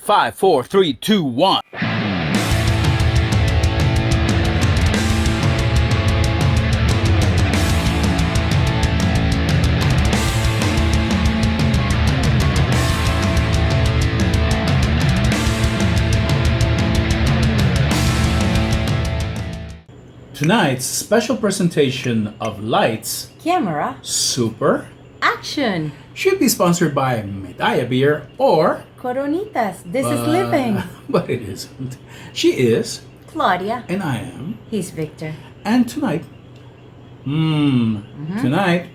5, 4, 3, 2, 1. Tonight's special presentation of Lights, Camera, Super, action, should be sponsored by Medalla Beer or... Coronitas, this is living. But it isn't. She is, Claudia, and I am. he's Victor. And tonight, tonight,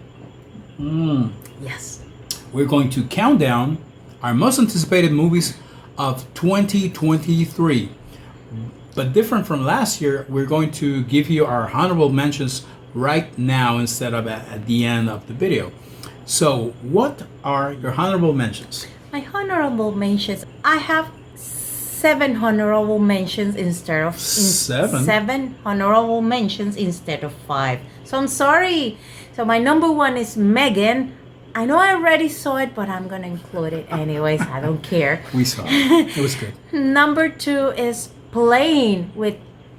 Yes. we're going to count down our most anticipated movies of 2023. But different from last year, we're going to give you our honorable mentions right now instead of at the end of the video. So, what are your honorable mentions? My honorable mentions, I have 7 honorable mentions instead of... Seven? 7 honorable mentions instead of 5. So I'm sorry. So my number 1 is Megan. I know I already saw it, but I'm going to include it anyways. I don't care. We saw it. It was good. Number 2 is Plane with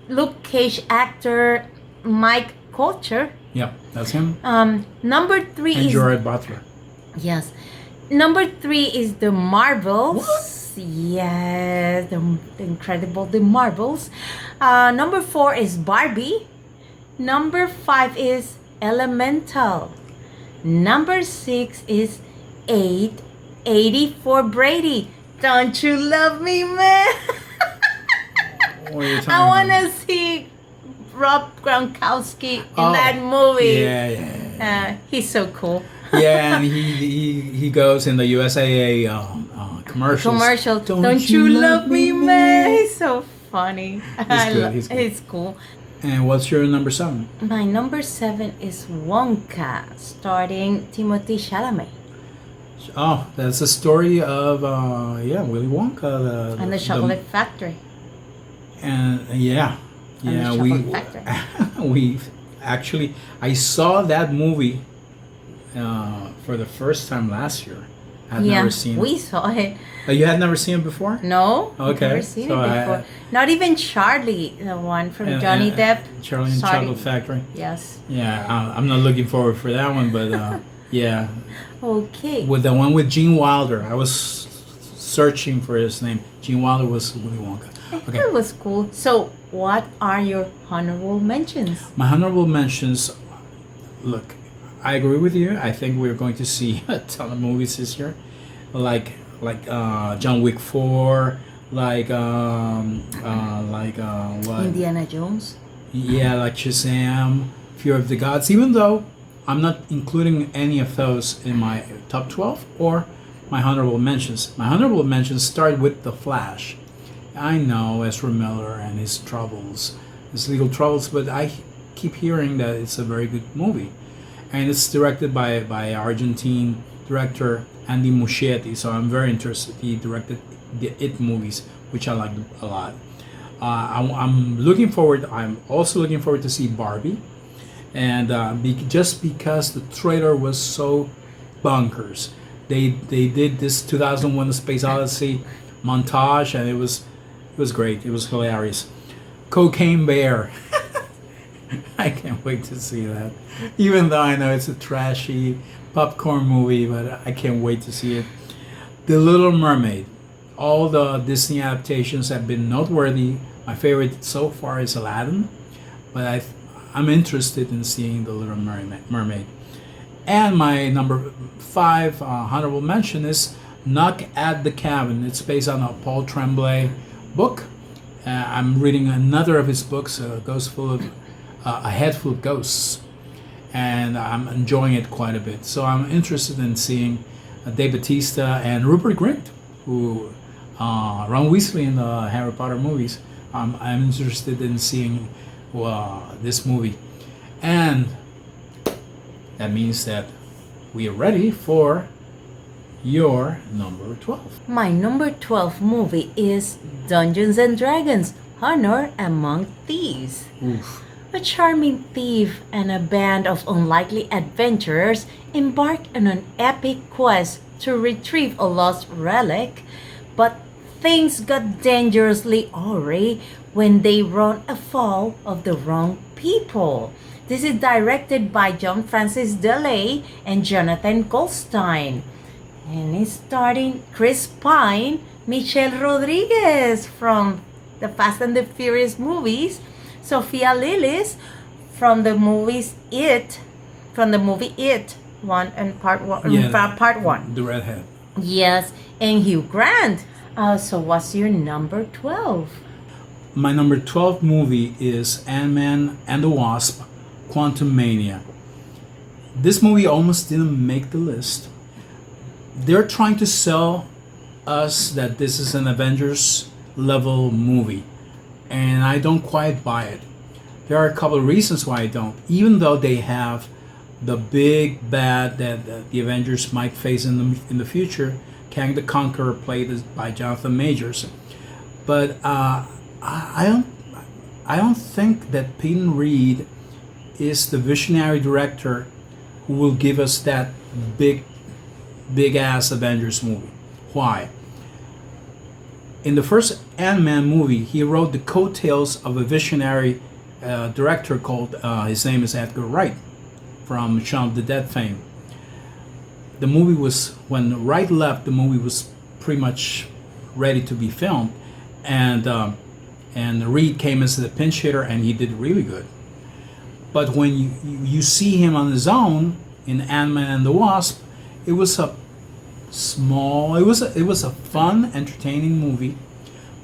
Luke Cage actor Mike Colter. Yeah, that's him. Number 3 And is... Gerard Butler. Yes. Number 3 is The Marvels. What? Yes, the incredible The Marvels. Number 4 is Barbie. Number 5 is Elemental. Number 6 is 84 Brady. Don't you love me, man? What are you talking I want about? to see Rob Gronkowski in Oh, that movie. Yeah. He's so cool. Yeah, and he goes in the USAA commercials. Commercial. Don't you love me, man? He's so funny. He's good. He's cool. And what's your number 7? My number 7 is Wonka, starring Timothée Chalamet. Oh, that's the story of Willy Wonka, And the Chocolate Factory. And yeah, And the Chocolate Factory. we actually I saw that movie for the first time last year. I'd never seen we it. saw it. Oh, you had never seen it before? No, Okay, never seen so it before. Not even Charlie, the one from Johnny Depp. Charlie and Sorry. Chocolate Factory. Yes. Yeah, I'm not looking forward for that one, but yeah, Okay. with the one with Gene Wilder. I was searching for his name. Gene Wilder was Willy Wonka. Okay. That was cool. So, what are your honorable mentions? My honorable mentions. Look, I agree with you. I think we're going to see a ton of movies this year, like John Wick 4, what? Indiana Jones. Yeah, like Shazam, Fear of the Gods. Even though I'm not including any of those in my top 12 or my honorable mentions. My honorable mentions start with The Flash. I know Ezra Miller and his troubles, his legal troubles, but I keep hearing that it's a very good movie. And it's directed by Argentine director Andy Muschietti, so I'm very interested. He directed the It movies, which I like a lot. I'm looking forward. I'm also looking forward to see Barbie, and just because the trailer was so bonkers, they did this 2001: A Space Odyssey montage, and it was great. It was hilarious. Cocaine Bear. I can't wait to see that. Even though I know it's a trashy popcorn movie, but I can't wait to see it. The Little Mermaid. All the Disney adaptations have been noteworthy. My favorite so far is Aladdin, but I'm interested in seeing The Little Mermaid. And my number 5 honorable mention is Knock at the Cabin. It's based on a Paul Tremblay book. I'm reading another of his books, A Head Full of Ghosts, and I'm enjoying it quite a bit. So I'm interested in seeing Dave Bautista and Rupert Grint, who Ron Weasley in the Harry Potter movies. I'm interested in seeing this movie, and that means that we are ready for your number 12. My number 12 movie is Dungeons and Dragons: Honor Among Thieves. Oof. A charming thief and a band of unlikely adventurers embark on an epic quest to retrieve a lost relic, but things got dangerously awry when they run afoul of the wrong people. This is directed by John Francis Daley and Jonathan Goldstein. And it's starring Chris Pine, Michelle Rodriguez from the Fast and the Furious movies, Sophia Lillis from the movie It 1 and part 1, Yeah, part 1. the redhead. Yes, and Hugh Grant. So what's your number 12? My number 12 movie is Ant-Man and the Wasp: Quantumania. This movie almost didn't make the list. They're trying to sell us that this is an Avengers level movie, and I don't quite buy it. There are a couple of reasons why I don't. Even though they have the big bad that the Avengers might face in the future, Kang the Conqueror, played by Jonathan Majors, but I don't think that Peyton Reed is the visionary director who will give us that big ass Avengers movie. Why? In the first Ant-Man movie, he wrote the coattails of a visionary director called, his name is Edgar Wright, from Shaun of the Dead fame. The movie was, when Wright left, the movie was pretty much ready to be filmed, and Reed came as the pinch hitter, and he did really good. But when you see him on his own in Ant-Man and the Wasp, it was a fun, entertaining movie,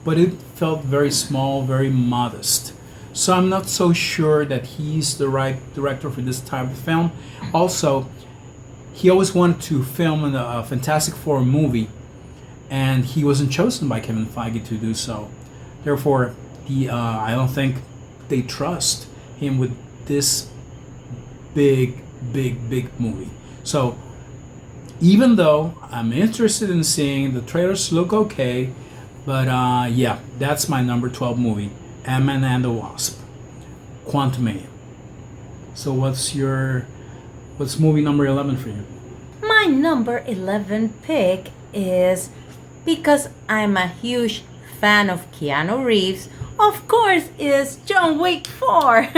but it felt very small, very modest. So I'm not so sure that he's the right director for this type of film. Also, he always wanted to film a Fantastic Four movie, and he wasn't chosen by Kevin Feige to do so. Therefore, I don't think they trust him with this big movie. So even though I'm interested in seeing, the trailers look okay, but yeah, that's my number 12 movie, Ant-Man and the Wasp: Quantumania. So what's movie number 11 for you? My number 11 pick is, because I'm a huge fan of Keanu Reeves, of course, is John Wick 4.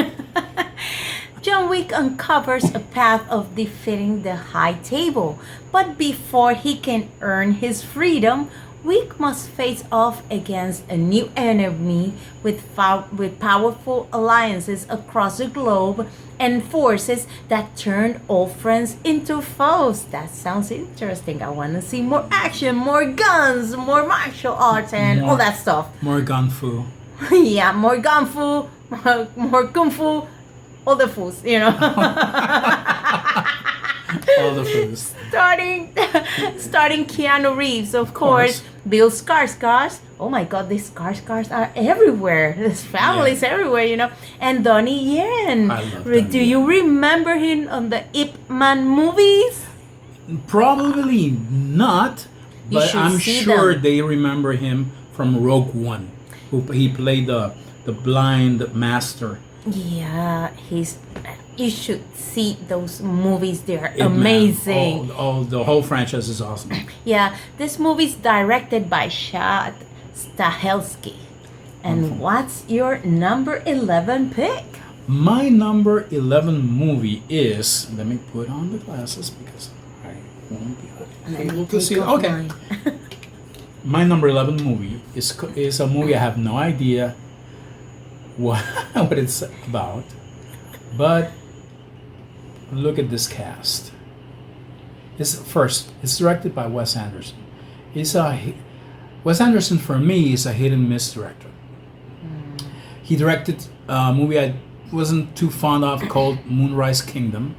John Wick uncovers a path of defeating the High Table, but before he can earn his freedom, Wick must face off against a new enemy with powerful alliances across the globe and forces that turn old friends into foes. That sounds interesting. I want to see more action, more guns, more martial arts, and all that stuff. More gun fu. Yeah, more gun fu, more kung fu, all the fools, you know. All the fools. Starting Keanu Reeves, of course. Bill Skarsgård. Oh my God, these Skarsgårds are everywhere. There's families everywhere, you know. And Donnie Yen. I love Donnie Do you remember him on the Ip Man movies? Probably not, but I'm sure they remember him from Rogue One, who he played the blind master. Yeah, you should see those movies. They're amazing. The whole franchise is awesome. Yeah, this movie is directed by Chad Stahelski. And what's your number 11 pick? My number 11 movie is, let me put on the glasses because I won't be able to see it. Okay. My number 11 movie is a movie I have no idea what it's about, but look at this cast. It's directed by Wes Anderson. Wes Anderson, for me, is a hit and miss director. He directed a movie I wasn't too fond of called Moonrise Kingdom,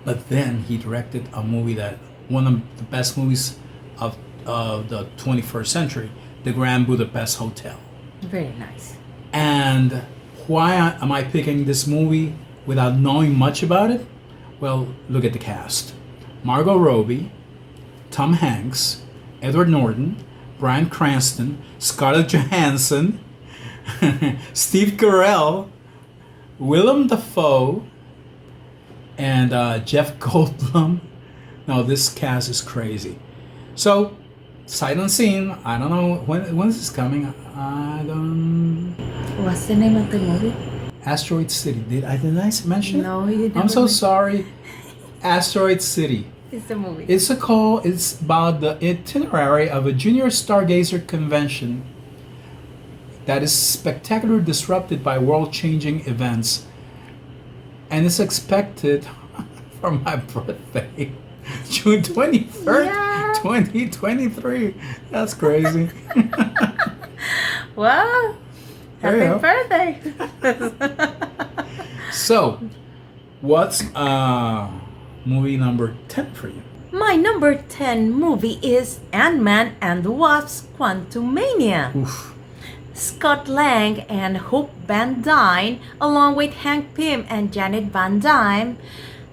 but then he directed a movie that one of the best movies of the 21st century, The Grand Budapest Hotel. Very nice. And why am I picking this movie without knowing much about it? Well, look at the cast. Margot Robbie, Tom Hanks, Edward Norton, Bryan Cranston, Scarlett Johansson, Steve Carell, Willem Dafoe, and Jeff Goldblum. Now this cast is crazy. So sight unseen. I don't know when is this coming. I don't. What's the name of the movie? Asteroid City. Did I mention it? No, you didn't. I'm so sorry. Asteroid City. It's the movie. It's about the itinerary of a junior stargazer convention that is spectacularly disrupted by world-changing events, and it's expected for my birthday, June 23rd, Yeah. 2023. That's crazy. Wow. There you Happy go. birthday. So, what's movie number 10 for you? My number 10 movie is Ant-Man and the Wasp: Quantumania. Oof. Scott Lang and Hope Van Dyne, along with Hank Pym and Janet Van Dyne,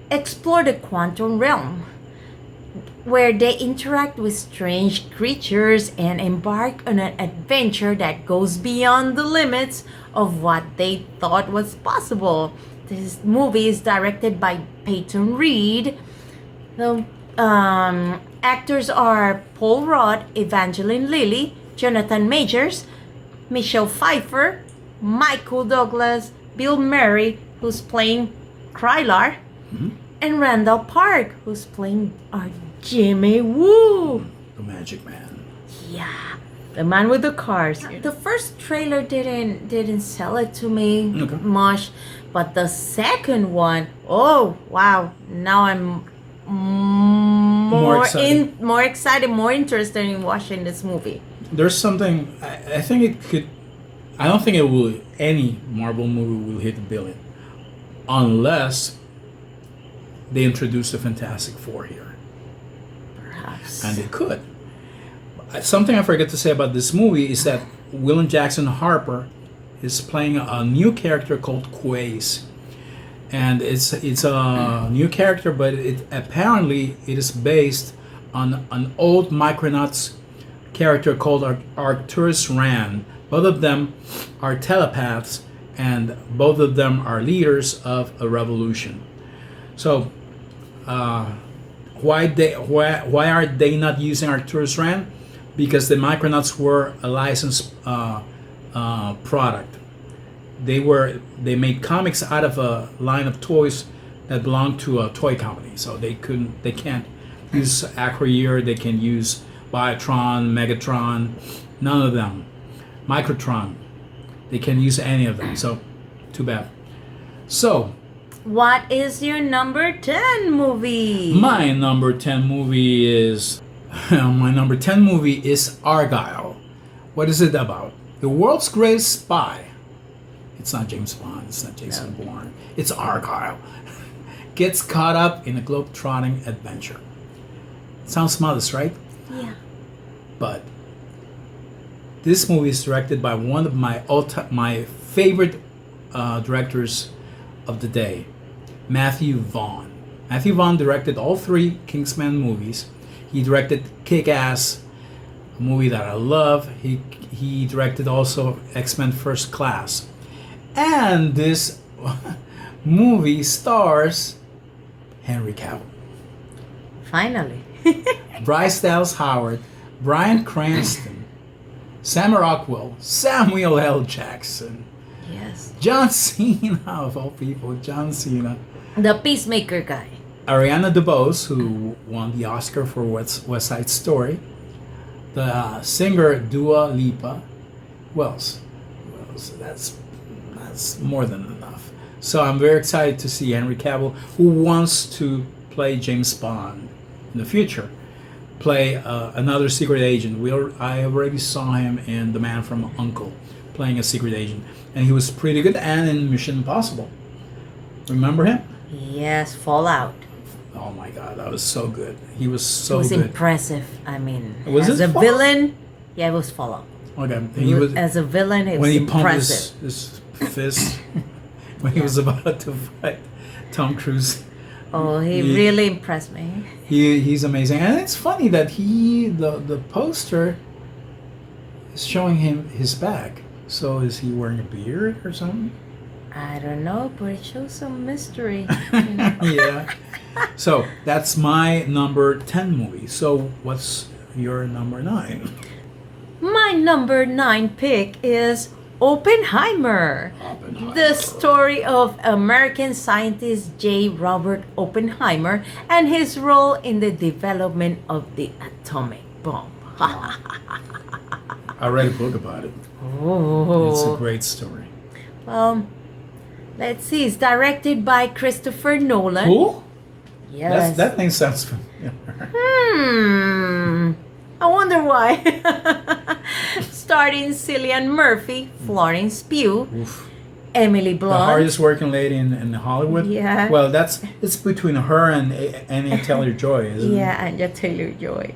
explore the quantum realm, where they interact with strange creatures and embark on an adventure that goes beyond the limits of what they thought was possible. This movie is directed by Peyton Reed. The actors are Paul Rudd, Evangeline Lilly, Jonathan Majors, Michelle Pfeiffer, Michael Douglas, Bill Murray, who's playing Krylar, and Randall Park, who's playing Jimmy Woo. The Magic Man. Yeah, the man with the cars. The first trailer didn't sell it to me Okay. much, but the second one, oh wow! Now I'm more excited. more excited, more interested in watching this movie. There's something I think it could. I don't think it will. Any Marvel movie will hit a billion, unless they introduce the Fantastic Four here, Perhaps. and they could. Something I forget to say about this movie is that William Jackson Harper is playing a new character called Quace, and it's a new character, but it is based on an old Micronauts character called Arcturus Rand. Both of them are telepaths, and both of them are leaders of a revolution. So, why are they not using Arcturus Rand? Because the Micronauts were a licensed product. They made comics out of a line of toys that belonged to a toy company. So they can't use Acroyear. They can use Biotron, Megatron, none of them. Microtron, they can use any of them. So, too bad. So, What is your number 10 movie? my number 10 movie is Argyle. What is it about? The world's greatest spy. It's not James Bond. It's not Jason Bourne. It's Argyle. Gets caught up in a globe-trotting adventure. Sounds modest, right? Yeah. But this movie is directed by one of my favorite directors of the day, Matthew Vaughn. Matthew Vaughn directed all three Kingsman movies. He directed Kick-Ass, a movie that I love. He directed also X-Men First Class. And this movie stars Henry Cavill, Finally. Bryce Dallas Howard, Bryan Cranston, Sam Rockwell, Samuel L. Jackson, Yes. John Cena, of all people, John Cena, The Peacemaker guy. Ariana DeBose, who won the Oscar for West Side Story, the singer Dua Lipa. Who else? That's more than enough. So I'm very excited to see Henry Cavill, who wants to play James Bond in the future, play another secret agent. I already saw him in The Man from U.N.C.L.E. playing a secret agent, and he was pretty good. And in Mission Impossible, remember him? Yes, Fallout. Oh my God, that was so good. He was It so was good. impressive. I mean, Was as it a Fallout? villain, yeah, it was Fallout. Okay, he was As a villain, it when was he pumped impressive. his fist when he was about to fight Tom Cruise. Oh, he He- really impressed me. He's amazing, and it's funny that the poster is showing him his back. So is he wearing a beard or something? I don't know, but it shows some mystery. You know? Yeah. So that's my number 10 movie. So what's your number 9? My number 9 pick is Oppenheimer. The story of American scientist J. Robert Oppenheimer and his role in the development of the atomic bomb. I read a book about it. Oh. It's a great story. Let's see. It's directed by Christopher Nolan. Who? Yes. That name sounds familiar. I wonder why. Starring Cillian Murphy, Florence Pugh, Oof. Emily The Blunt. hardest working lady in Hollywood. Yeah. Well, it's between her and Anya Taylor-Joy, isn't it? Yeah, Anya Taylor-Joy.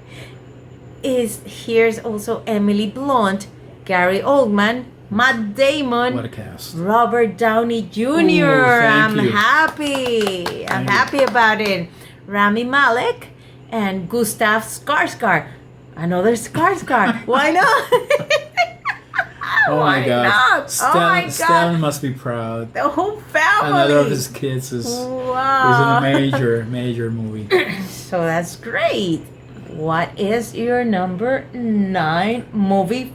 Here's also Emily Blunt, Gary Oldman, Matt Damon, What a cast. Robert Downey Jr. Thank you. Happy. I'm happy about it. Rami Malek and Gustav Skarsgård. Another Skarsgård. Why not? Oh Why my God. not? Oh my God. Stellan must be proud. The whole family. Another of his kids is in Wow. a major movie. So that's great. What is your number 9 movie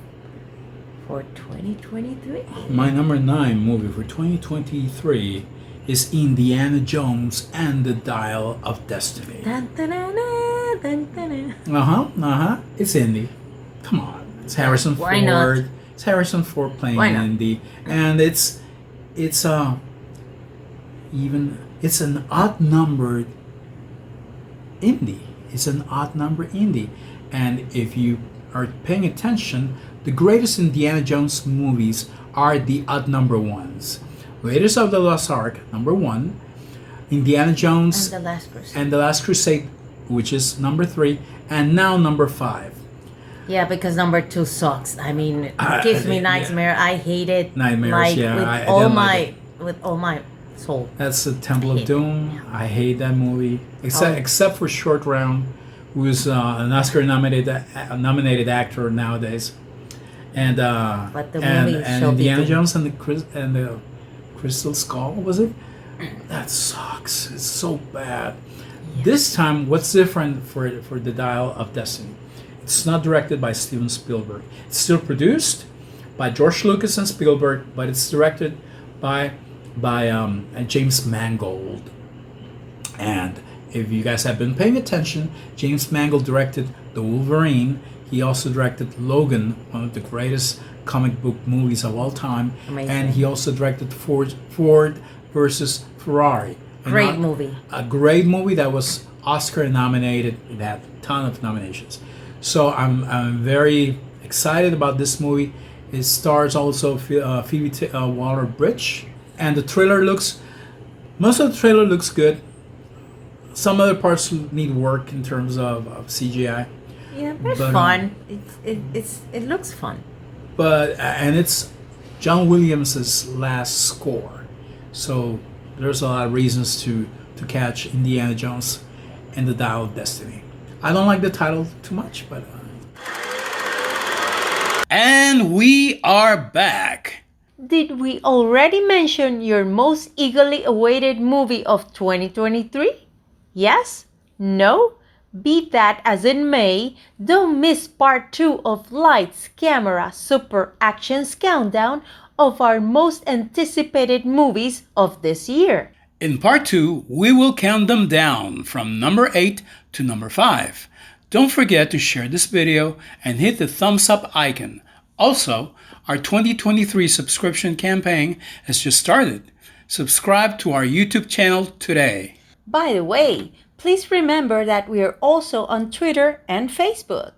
for 2023? My number 9 movie for 2023 is Indiana Jones and the Dial of Destiny. Dun, dun, dun, dun, dun, dun. It's Indy. Come on. It's Harrison Why Ford. not? It's Harrison Ford playing Why not? Indy, and it's an odd numbered Indy. It's an odd number Indy, and if you are paying attention, the greatest Indiana Jones movies are the odd number ones. Raiders of the Lost Ark, number 1. Indiana Jones And the Last Crusade. and the Last Crusade, which is number 3, and now number 5. Yeah, because number 2 sucks. I mean, it gives me yeah. nightmare. I hate it. Nightmares, like, yeah, With I all didn't my like with all my soul. That's the Temple of hate Doom. I hate that movie, Oh. except for Short Round, who's an Oscar nominated actor nowadays, and But the and, movie and shall be Indiana doomed. Jones and the Crystal Skull, was it? That sucks. It's so bad. This time, what's different for the Dial of Destiny? It's not directed by Steven Spielberg. It's still produced by George Lucas and Spielberg, but it's directed by James Mangold. And if you guys have been paying attention, James Mangold directed The Wolverine. He also directed Logan, one of the greatest comic book movies of all time. Amazing. And he also directed Ford versus Ferrari. Great movie. A great movie that was Oscar nominated. It had a ton of nominations. So I'm very excited about this movie. It stars also Phoebe Waller-Bridge, and most of the trailer looks good. Some other parts need work in terms of CGI. Yeah, but But, fun. It looks fun. But and it's John Williams' last score, so there's a lot of reasons to catch Indiana Jones and the Dial of Destiny. I don't like the title too much, but. And we are back. Did we already mention your most eagerly awaited movie of 2023? Yes? No? Be that as it may, don't miss part 2 of Lights, Camera, Super Action's countdown of our most anticipated movies of this year. In part 2, we will count them down from number 8 to number 5. Don't forget to share this video and hit the thumbs up icon. Also, our 2023 subscription campaign has just started. Subscribe to our YouTube channel today. By the way, please remember that we are also on Twitter and Facebook.